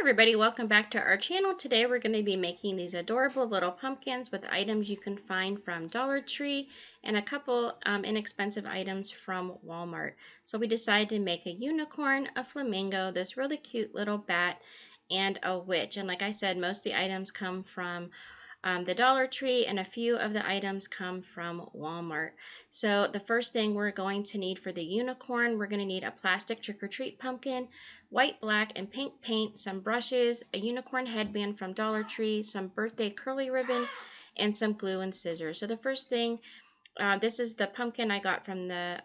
Everybody, welcome back to our channel. Today we're going to be making these adorable little pumpkins with items you can find from Dollar Tree and a couple inexpensive items from Walmart. So we decided to make a unicorn, a flamingo, this really cute little bat, and a witch. And like I said, most of the items come from the Dollar Tree, and a few of the items come from Walmart. So the first thing we're going to need for the unicorn, we're going to need a plastic trick-or-treat pumpkin, white, black, and pink paint, some brushes, a unicorn headband from Dollar Tree, some birthday curly ribbon, and some glue and scissors. So the first thing, this is the pumpkin I got from the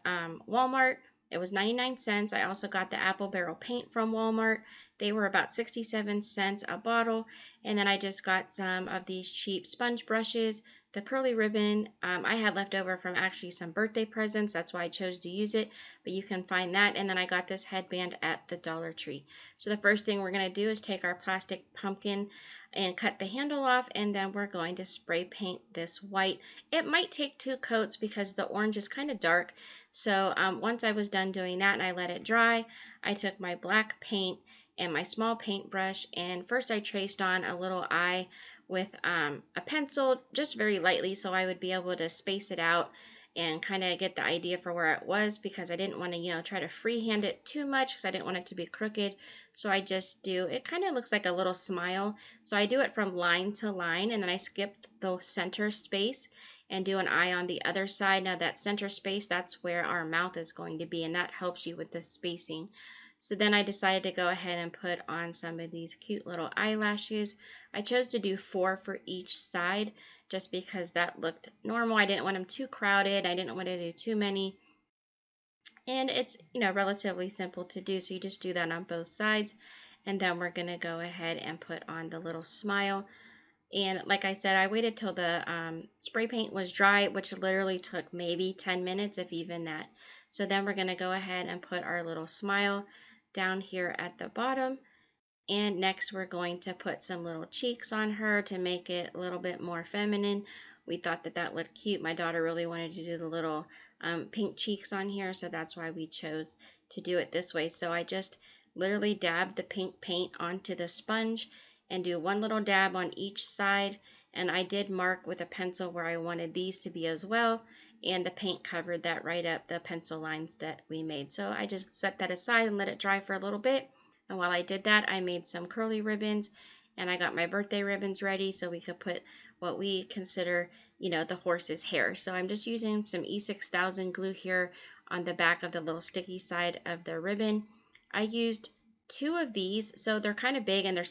Walmart. It was 99 cents. I also got the apple barrel paint from Walmart. They were about 67 cents a bottle. And then I just got some of these cheap sponge brushes, the curly ribbon. I had left over from actually some birthday presents. That's why I chose to use it. But you can find that. And then I got this headband at the Dollar Tree. So the first thing we're going to do is take our plastic pumpkin and cut the handle off. And then we're going to spray paint this white. It might take 2 coats because the orange is kind of dark. So once I was done doing that and I let it dry, I took my black paint and my small paintbrush, and first I traced on a little eye with a pencil, just very lightly, so I would be able to space it out and kind of get the idea for where it was, because I didn't want to, try to freehand it too much because I didn't want it to be crooked. So I just do, it kind of looks like a little smile. So I do it from line to line, and then I skip the center space and do an eye on the other side. Now that center space, that's where our mouth is going to be, and that helps you with the spacing. So then I decided to go ahead and put on some of these cute little eyelashes. I chose to do 4 for each side just because that looked normal. I didn't want them too crowded. I didn't want to do too many. And it's, relatively simple to do. So you just do that on both sides. And then we're going to go ahead and put on the little smile. And like I said, I waited till the spray paint was dry, which literally took maybe 10 minutes, if even that. So then we're going to go ahead and put our little smile down here at the bottom. And next we're going to put some little cheeks on her to make it a little bit more feminine. We thought that that looked cute. My daughter really wanted to do the little pink cheeks on here, so that's why we chose to do it this way. So I just literally dabbed the pink paint onto the sponge and do one little dab on each side, and I did mark with a pencil where I wanted these to be as well, and the paint covered that right up, the pencil lines that we made. So I just set that aside and let it dry for a little bit, and while I did that, I made some curly ribbons, and I got my birthday ribbons ready so we could put what we consider, the horse's hair. So I'm just using some E6000 glue here on the back of the little sticky side of the ribbon. I used 2 of these, so they're kind of big and they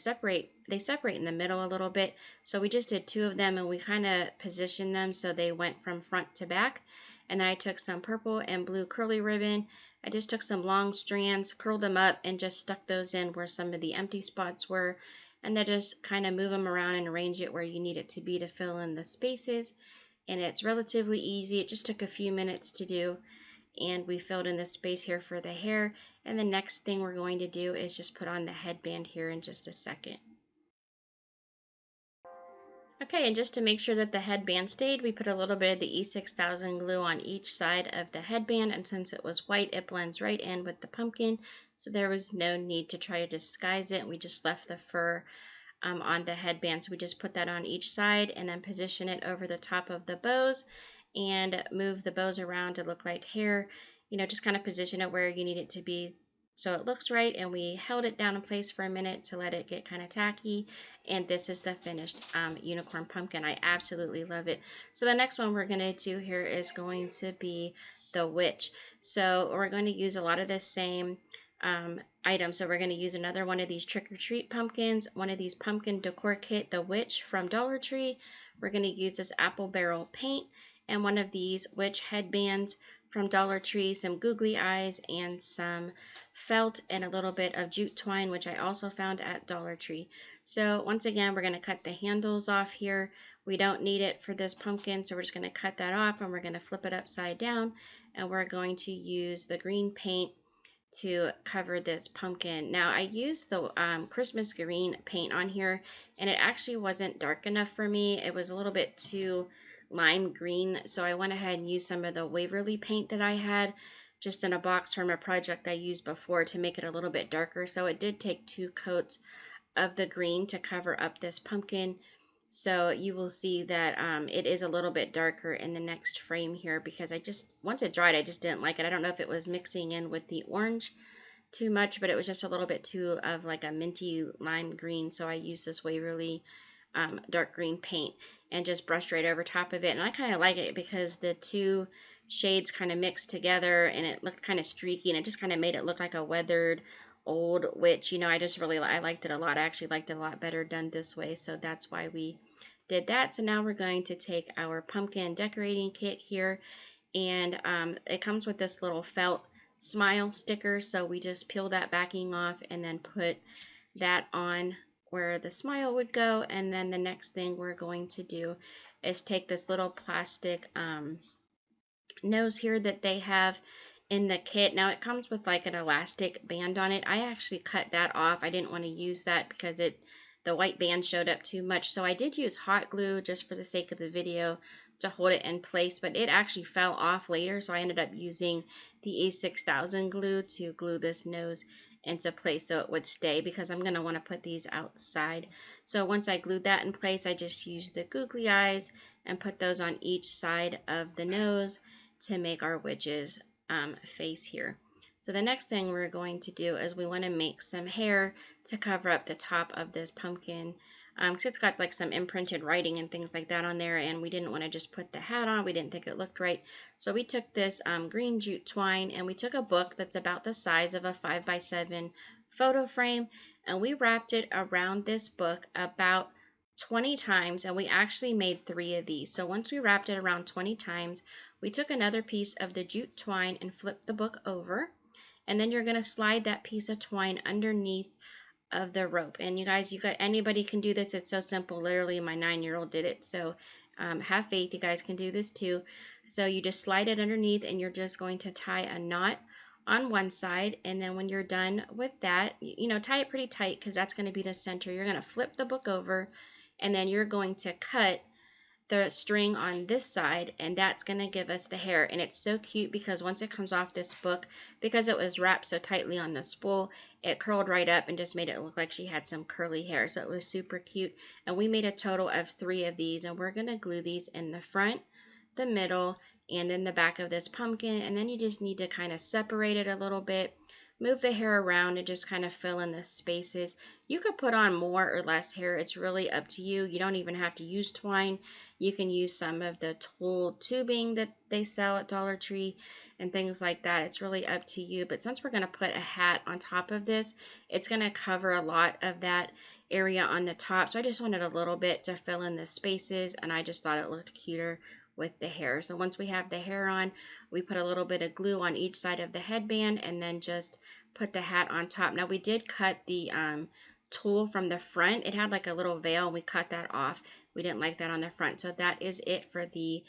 separate in the middle a little bit. So we just did 2 of them, and we kind of positioned them so they went from front to back. And then I took some purple and blue curly ribbon. I just took some long strands, curled them up, and just stuck those in where some of the empty spots were. And then just kind of move them around and arrange it where you need it to be to fill in the spaces. And it's relatively easy. It just took a few minutes to do. And we filled in the space here for the hair. And the next thing we're going to do is just put on the headband here in just a second. Okay, and just to make sure that the headband stayed, we put a little bit of the E6000 glue on each side of the headband, and since it was white, it blends right in with the pumpkin, so there was no need to try to disguise it. We just left the fur on the headband, so we just put that on each side and then position it over the top of the bows and move the bows around to look like hair. Just kind of position it where you need it to be so it looks right, and we held it down in place for a minute to let it get kind of tacky. And this is the finished unicorn pumpkin. I absolutely love it. So the next one we're going to do here is going to be the witch. So we're going to use a lot of the same items. So we're going to use another one of these trick-or-treat pumpkins, one of these pumpkin decor kit, the witch from Dollar Tree. We're going to use this apple barrel paint and one of these witch headbands from Dollar Tree, some googly eyes, and some felt, and a little bit of jute twine, which I also found at Dollar Tree. So once again, we're going to cut the handles off here. We don't need it for this pumpkin, so we're just going to cut that off, and we're going to flip it upside down, and we're going to use the green paint to cover this pumpkin. Now I used the Christmas green paint on here, and it actually wasn't dark enough for me. It was a little bit too lime green, so I went ahead and used some of the Waverly paint that I had just in a box from a project I used before to make it a little bit darker. So it did take 2 coats of the green to cover up this pumpkin. So you will see that it is a little bit darker in the next frame here, because once it dried, I just didn't like it. I don't know if it was mixing in with the orange too much, but it was just a little bit too of like a minty lime green. So I used this Waverly dark green paint and just brushed right over top of it. And I kind of like it because the two shades kind of mixed together and it looked kind of streaky, and it just kind of made it look like a weathered old witch. You know, I liked it a lot. I actually liked it a lot better done this way. So that's why we did that. So now we're going to take our pumpkin decorating kit here, and it comes with this little felt smile sticker. So we just peel that backing off and then put that on where the smile would go. And then the next thing we're going to do is take this little plastic nose here that they have in the kit. Now it comes with like an elastic band on it. I actually cut that off. I didn't want to use that because the white band showed up too much. So I did use hot glue just for the sake of the video to hold it in place, but it actually fell off later. So I ended up using the A6000 glue to glue this nose into place so it would stay, because I'm going to want to put these outside. So once I glued that in place, I just used the googly eyes and put those on each side of the nose to make our witch's face here. So the next thing we're going to do is we want to make some hair to cover up the top of this pumpkin, because it's got like some imprinted writing and things like that on there, and we didn't want to just put the hat on. We didn't think it looked right. So we took this green jute twine, and we took a book that's about the size of a 5x7 photo frame, and we wrapped it around this book about 20 times, and we actually made 3 of these. So once we wrapped it around 20 times, we took another piece of the jute twine and flipped the book over, and then you're going to slide that piece of twine underneath of the rope. And you guys, anybody can do this. It's so simple. Literally my 9-year-old did it. So have faith, you guys can do this too. So you just slide it underneath, and you're just going to tie a knot on one side, and then when you're done with that, tie it pretty tight, because that's going to be the center. You're going to flip the book over, and then you're going to cut the string on this side, and that's going to give us the hair. And it's so cute because once it comes off this book, because it was wrapped so tightly on the spool, it curled right up and just made it look like she had some curly hair. So it was super cute. And we made a total of 3 of these, and we're going to glue these in the front, the middle, and in the back of this pumpkin. And then you just need to kind of separate it a little bit, move the hair around, and just kind of fill in the spaces. You could put on more or less hair. It's really up to you. You don't even have to use twine. You can use some of the tulle tubing that they sell at Dollar Tree and things like that. It's really up to you. But since we're going to put a hat on top of this, it's going to cover a lot of that area on the top. So I just wanted a little bit to fill in the spaces, and I just thought it looked cuter with the hair. So once we have the hair on, we put a little bit of glue on each side of the headband, and then just put the hat on top. Now we did cut the tulle from the front. It had like a little veil, and we cut that off. We didn't like that on the front. So that is it for the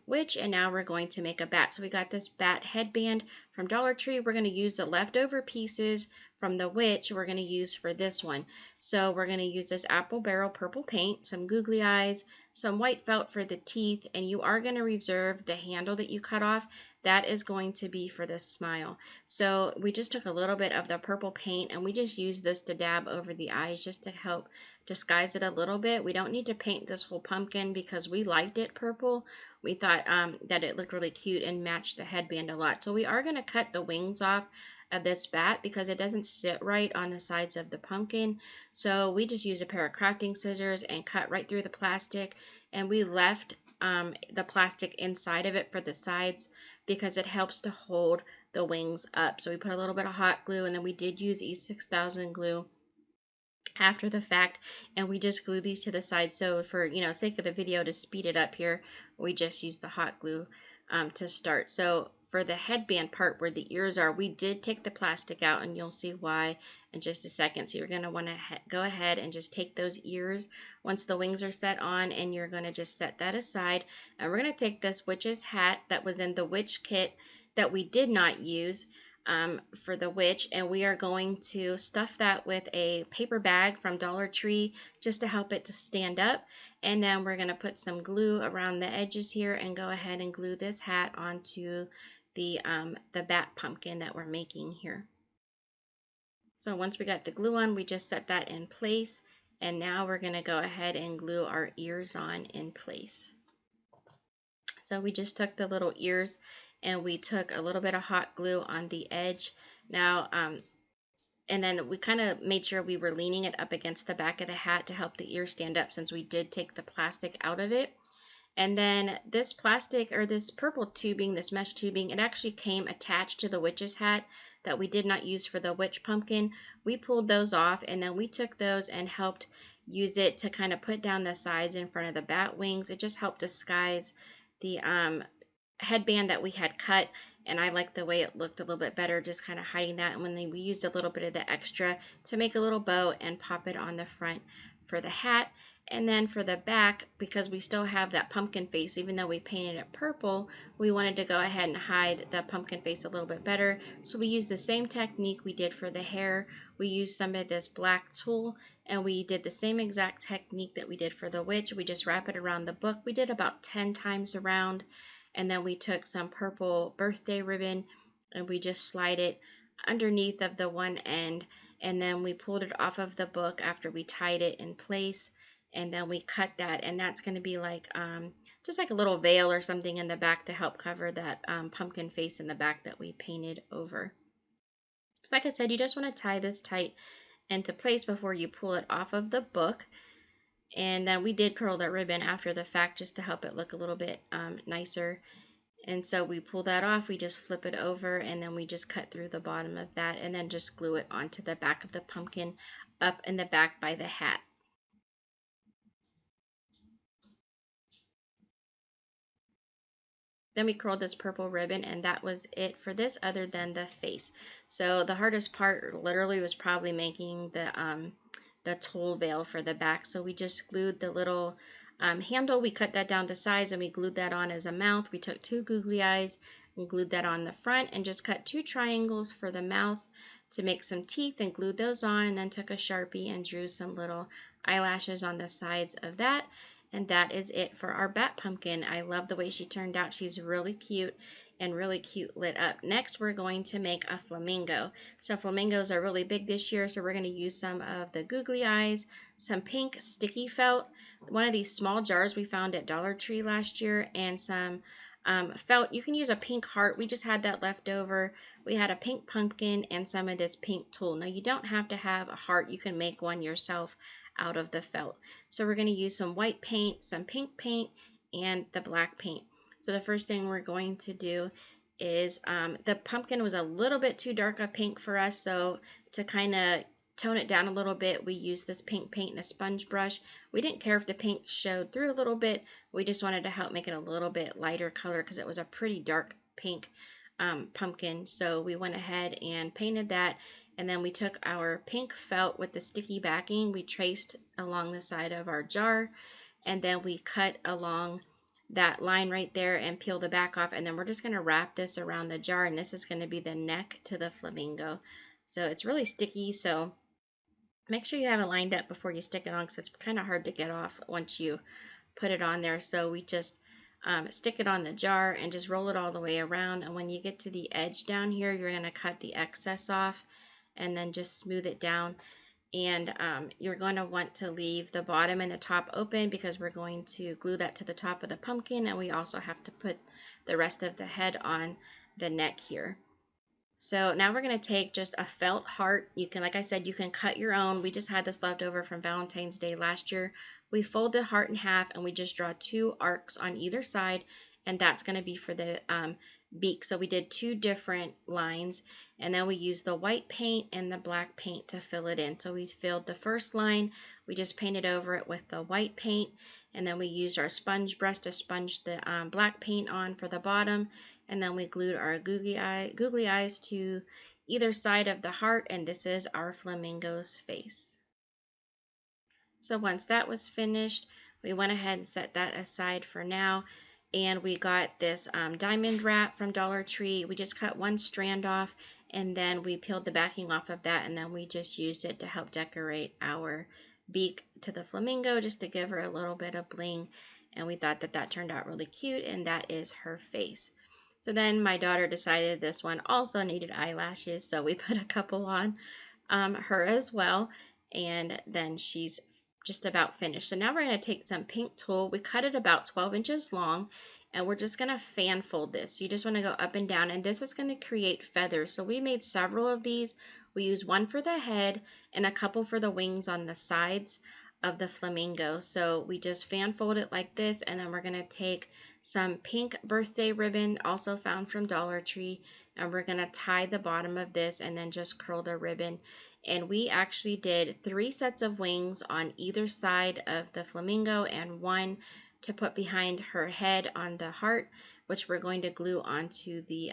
witch. And now we're going to make a bat. So we got this bat headband from Dollar Tree. We're going to use the leftover pieces from the witch we're going to use for this one. So we're going to use this apple barrel purple paint, some googly eyes, some white felt for the teeth, and you are going to reserve the handle that you cut off. That is going to be for the smile. So we just took a little bit of the purple paint, and we just used this to dab over the eyes just to help disguise it a little bit. We don't need to paint this whole pumpkin because we liked it purple. We thought that it looked really cute and matched the headband a lot. So we are going to cut the wings off of this bat because it doesn't sit right on the sides of the pumpkin. So we just used a pair of crafting scissors and cut right through the plastic, and we left the plastic inside of it for the sides because it helps to hold the wings up. So we put a little bit of hot glue, and then we did use E6000 glue after the fact, and we just glue these to the side. So for sake of the video, to speed it up here, we just used the hot glue to start. So for the headband part where the ears are, we did take the plastic out, and you'll see why in just a second. So you're going to want to go ahead and just take those ears once the wings are set on, and you're going to just set that aside. And we're going to take this witch's hat that was in the witch kit that we did not use for the witch, and we are going to stuff that with a paper bag from Dollar Tree just to help it to stand up. And then we're going to put some glue around the edges here and go ahead and glue this hat onto the bat pumpkin that we're making here. So once we got the glue on, we just set that in place. And now we're going to go ahead and glue our ears on in place. So we just took the little ears and we took a little bit of hot glue on the edge. Now, and then we kind of made sure we were leaning it up against the back of the hat to help the ear stand up, since we did take the plastic out of it. And then this plastic, or this purple tubing, this mesh tubing, it actually came attached to the witch's hat that we did not use for the witch pumpkin. We pulled those off, and then we took those and helped use it to kind of put down the sides in front of the bat wings. It just helped disguise the headband that we had cut, and I like the way it looked a little bit better, just kind of hiding that. And when we used a little bit of the extra to make a little bow and pop it on the front for the hat. And then for the back, because we still have that pumpkin face, even though we painted it purple, we wanted to go ahead and hide the pumpkin face a little bit better. So we used the same technique we did for the hair. We used some of this black tulle, and we did the same exact technique that we did for the witch. We just wrap it around the book. We did about 10 times around, and then we took some purple birthday ribbon and we just slide it underneath of the one end, and then we pulled it off of the book after we tied it in place. And then we cut that, and that's going to be like just like a little veil or something in the back to help cover that pumpkin face in the back that we painted over. So like I said, you just want to tie this tight into place before you pull it off of the book. And then we did curl the ribbon after the fact just to help it look a little bit nicer. And so we pull that off, we just flip it over, and then we just cut through the bottom of that and then just glue it onto the back of the pumpkin up in the back by the hat. Then we curled this purple ribbon, and that was it for this, other than the face. So the hardest part literally was probably making the tulle veil for the back. So we just glued the little handle. We cut that down to size, and we glued that on as a mouth. We took 2 googly eyes and glued that on the front, and just cut 2 triangles for the mouth to make some teeth and glued those on, and then took a Sharpie and drew some little eyelashes on the sides of that. And that is it for our bat pumpkin. I love the way she turned out. She's really cute and really cute lit up. Next, we're going to make a flamingo. So flamingos are really big this year, so we're going to use some of the googly eyes, some pink sticky felt, one of these small jars we found at Dollar Tree last year, and some felt. You can use a pink heart. We just had that left over. We had a pink pumpkin and some of this pink tulle. Now, you don't have to have a heart. You can make one yourself out of the felt. So we're going to use some white paint, some pink paint, and the black paint. So the first thing we're going to do is the pumpkin was a little bit too dark a pink for us, so to kind of tone it down a little bit, we used this pink paint and a sponge brush. We didn't care if the pink showed through a little bit. We just wanted to help make it a little bit lighter color because it was a pretty dark pink pumpkin. So we went ahead and painted that, and then we took our pink felt with the sticky backing. We traced along the side of our jar, and then we cut along that line right there and peel the back off, and then we're just going to wrap this around the jar, and this is going to be the neck to the flamingo. So it's really sticky, so make sure you have it lined up before you stick it on, because it's kind of hard to get off once you put it on there. So we just stick it on the jar and just roll it all the way around, and when you get to the edge down here, you're going to cut the excess off and then just smooth it down. And you're going to want to leave the bottom and the top open because we're going to glue that to the top of the pumpkin, and we also have to put the rest of the head on the neck here. So now we're going to take just a felt heart. You can, like I said, you can cut your own. We just had this left over from Valentine's Day last year. We fold the heart in half, and we just draw 2 arcs on either side, and that's going to be for the beak. So we did 2 different lines, and then we used the white paint and the black paint to fill it in. So we filled the first line, we just painted over it with the white paint, and then we used our sponge brush to sponge the black paint on for the bottom, and then we glued our googly eyes to either side of the heart, and this is our flamingo's face. So once that was finished, we went ahead and set that aside for now. And we got this diamond wrap from Dollar Tree. We just cut 1 strand off, and then we peeled the backing off of that, and then we just used it to help decorate our beak to the flamingo, just to give her a little bit of bling. And we thought that that turned out really cute, and that is her face. So then my daughter decided this one also needed eyelashes, so we put a couple on. her as well. And then she's just about finished. So now we're going to take some pink tulle. We cut it about 12 inches long, and we're just going to fan fold this. You just want to go up and down, and this is going to create feathers. So we made several of these. We used one for the head and a couple for the wings on the sides of the flamingo. So we just fan fold it like this, and then we're going to take some pink birthday ribbon, also found from Dollar Tree, and we're going to tie the bottom of this and then just curl the ribbon. And we actually did 3 sets of wings on either side of the flamingo and one to put behind her head on the heart, which we're going to glue onto the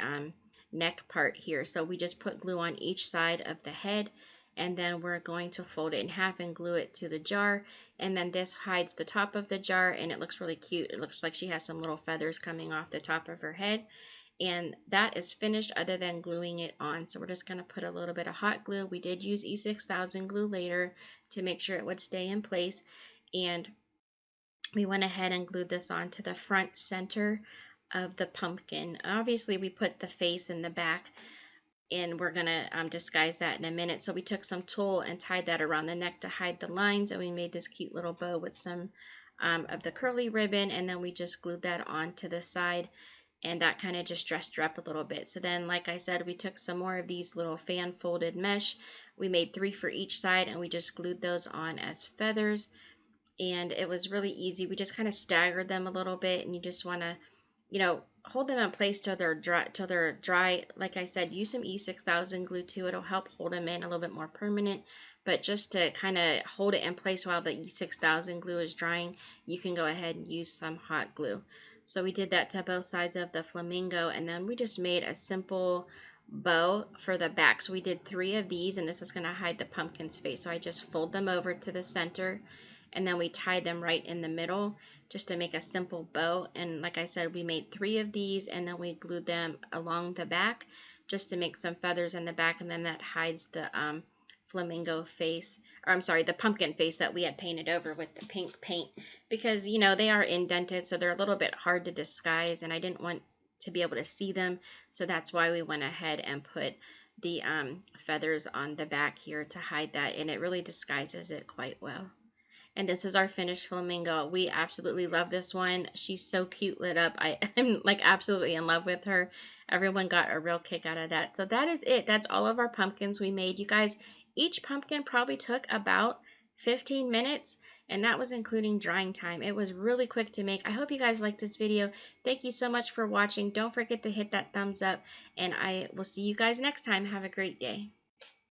neck part here. So we just put glue on each side of the head, and then we're going to fold it in half and glue it to the jar. And then this hides the top of the jar, and it looks really cute. It looks like she has some little feathers coming off the top of her head. And that is finished other than gluing it on. So we're just going to put a little bit of hot glue. We did use E6000 glue later to make sure it would stay in place. And we went ahead and glued this on to the front center of the pumpkin. Obviously, we put the face in the back, and we're going to disguise that in a minute. So we took some tulle and tied that around the neck to hide the lines, and we made this cute little bow with some of the curly ribbon, and then we just glued that on to the side, and that kind of just dressed her up a little bit. So then, like I said, we took some more of these little fan folded mesh. We made 3 for each side, and we just glued those on as feathers, and it was really easy. We just kind of staggered them a little bit, and you just want to, you know, hold them in place till they're dry. Like I said, use some E6000 glue too. It'll help hold them in a little bit more permanent. But just to kind of hold it in place while the E6000 glue is drying, you can go ahead and use some hot glue. So we did that to both sides of the flamingo, and then we just made a simple bow for the back. So we did 3 of these, and this is going to hide the pumpkin's face. So I just fold them over to the center, and then we tied them right in the middle just to make a simple bow. And like I said, we made 3 of these, and then we glued them along the back just to make some feathers in the back, and then that hides the flamingo face, or I'm sorry, the pumpkin face that we had painted over with the pink paint, because you know they are indented, so they're a little bit hard to disguise, and I didn't want to be able to see them, so that's why we went ahead and put the feathers on the back here to hide that, and it really disguises it quite well. And this is our finished flamingo. We absolutely love this one. She's so cute lit up. I'm like absolutely in love with her. Everyone got a real kick out of that. So that is it. That's all of our pumpkins we made. You guys, each pumpkin probably took about 15 minutes, and that was including drying time. It was really quick to make. I hope you guys liked this video. Thank you so much for watching. Don't forget to hit that thumbs up, and I will see you guys next time. Have a great day.